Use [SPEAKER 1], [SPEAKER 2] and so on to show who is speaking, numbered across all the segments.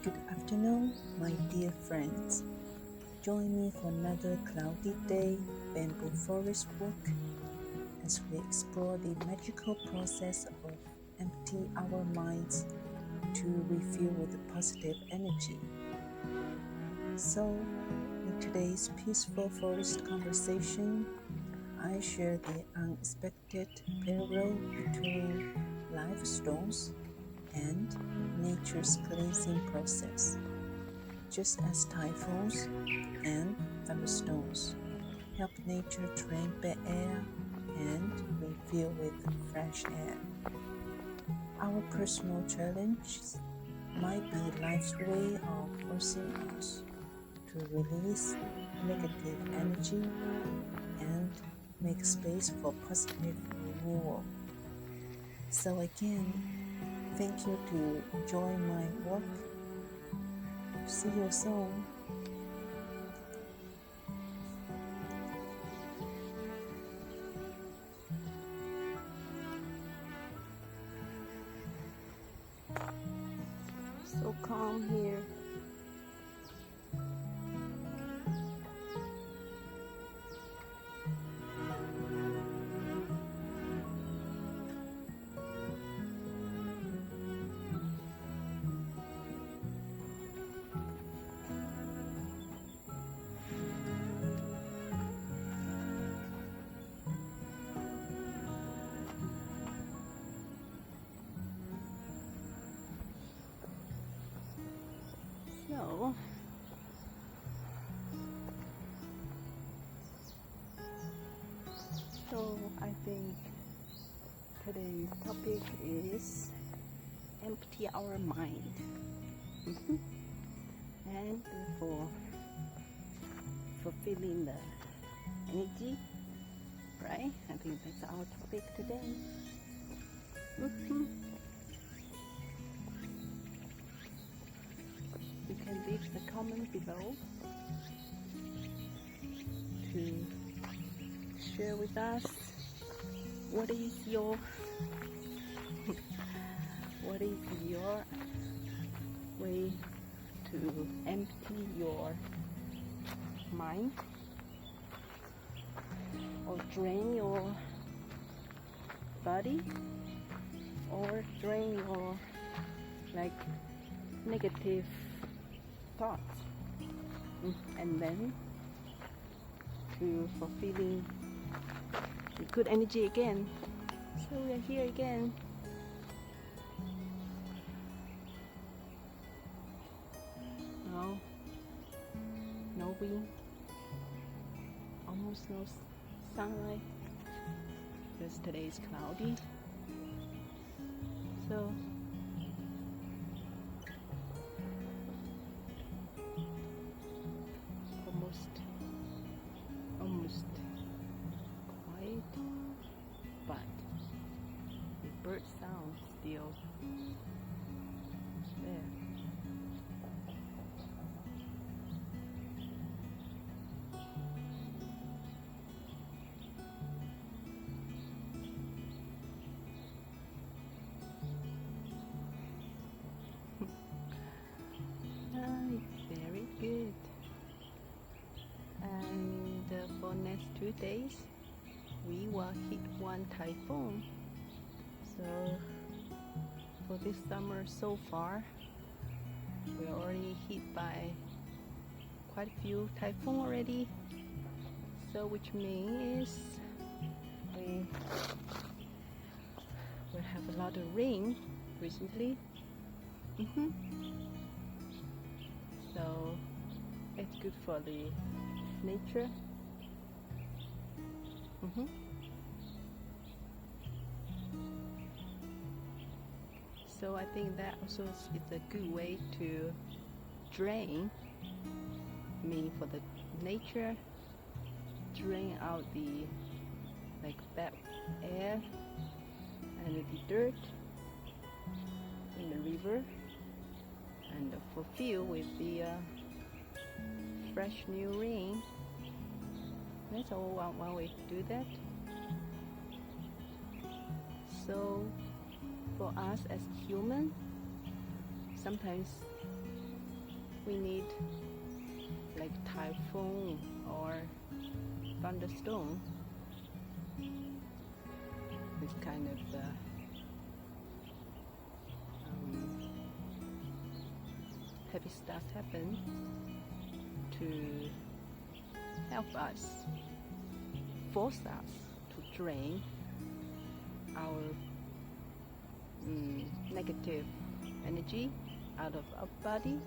[SPEAKER 1] Good afternoon, my dear friends. Join me for another cloudy day bamboo forest walk as we explore the magical process of empty our minds to refill with positive energy. So, in today's peaceful forest conversation, I share the unexpected parallel between life storms and nature's cleansing process. Just as typhoons and thunderstorms help nature drain bad air and refill with fresh air. Our personal challenges might be life's way of forcing us to release negative energy and make space for positive renewal. So again, thank you to join my walk. See you soon. So calm here. So I think today's topic is empty our mind. And for fulfilling the energy, right? I think that's our topic today. You can leave the comment below to share with us what is your way to empty your mind or drain your body or drain your negative thoughts, and then to fulfilling the good energy again. So we are here again. No wind, almost no sunlight because today is cloudy. So almost quiet, but the bird sound still there. It's very good. And for next 2 days we will hit one typhoon. So for this summer so far, we're already hit by quite a few typhoons already. So which means we will have a lot of rain recently. So it's good for the nature. So I think that also is a good way to drain, for the nature, drain out the bad air and the dirt in the river, and fulfill with the fresh new rain. That's all one way to do that. So for us as human, sometimes
[SPEAKER 2] we need like typhoon or thunderstorm, this kind of heavy stuff happen to help us, force us to drain our negative energy out of our body,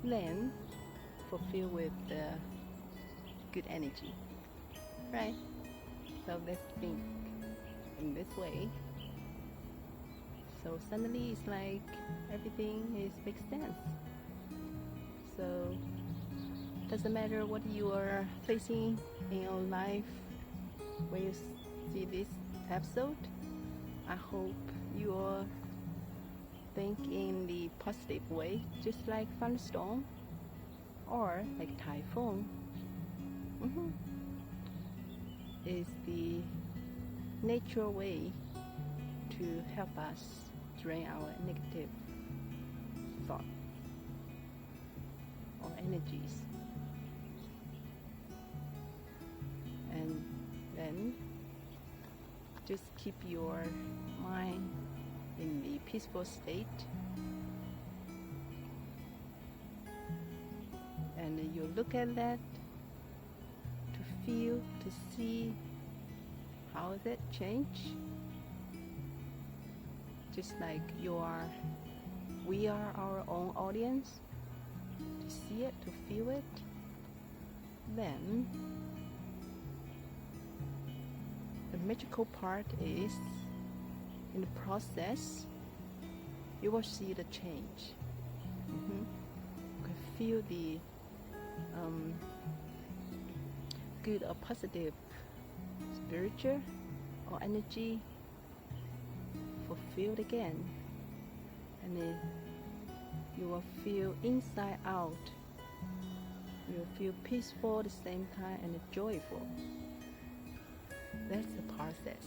[SPEAKER 2] then fulfill with the good energy, right? So let's think in this way. So suddenly it's like everything makes sense. So doesn't matter what you are facing in your life when you see this episode. I hope you will think in the positive way, just like thunderstorm or like typhoon. Is the natural way to help us drain our negative thought or energies. And then just keep your mind in the peaceful state, and you look at that to feel, to see how that change. Just like we are our own audience, to see it, to feel it. Then the magical part is, in the process, you will see the change. You can feel the good or positive spiritual or energy fulfilled again, and then you will feel inside out. You will feel peaceful at the same time and joyful. That's the process.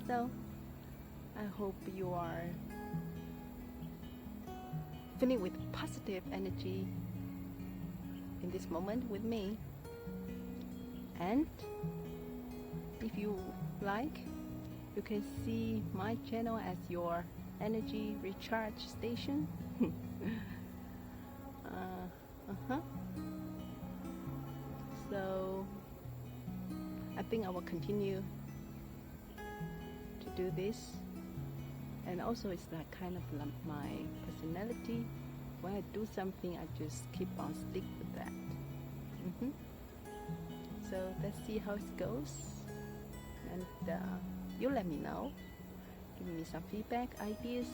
[SPEAKER 2] So I hope you are feeling with positive energy in this moment with me. And if you like, you can see my channel as your energy recharge station. So I think I will continue to do this, and also it's like kind of like my personality. When I do something, I just keep on stick with that. So let's see how it goes, and you let me know, give me some feedback, ideas.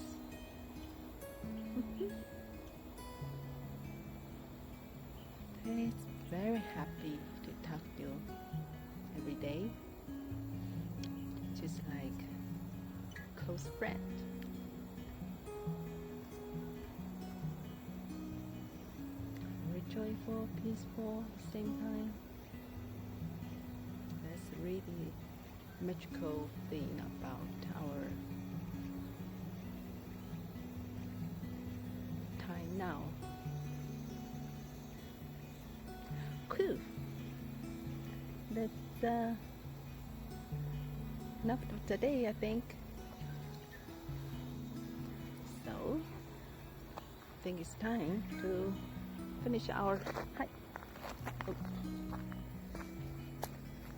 [SPEAKER 2] It's very happy to talk to you every day, just like a close friend. Very joyful, peaceful at the same time. That's really magical thing about our time now. Cool. That's enough for today, I think. So I think it's time to finish our hike.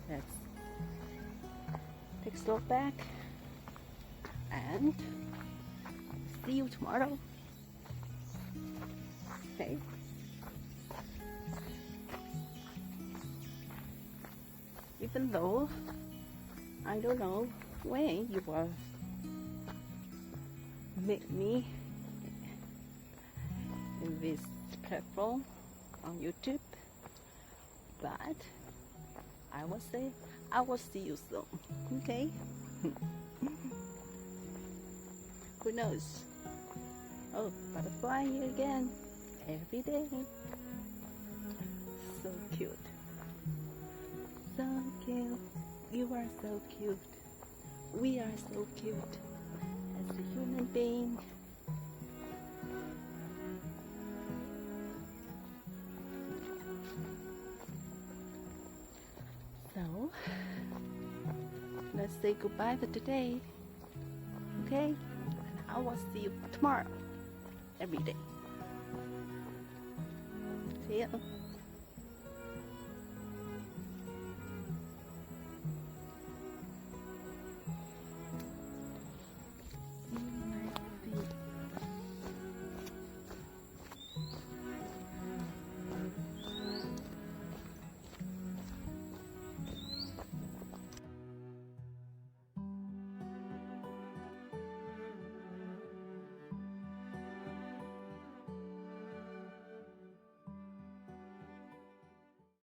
[SPEAKER 2] Let's take a slope back, and see you tomorrow. Okay. Even though I don't know when you will meet me in this platform on YouTube, but I will say I will see you soon. Okay. Who knows? Oh, butterfly here again every day. So cute. So cute. You are so cute. We are so cute as a human being. let's say goodbye for today. Okay? And I will see you tomorrow. Every day. See ya.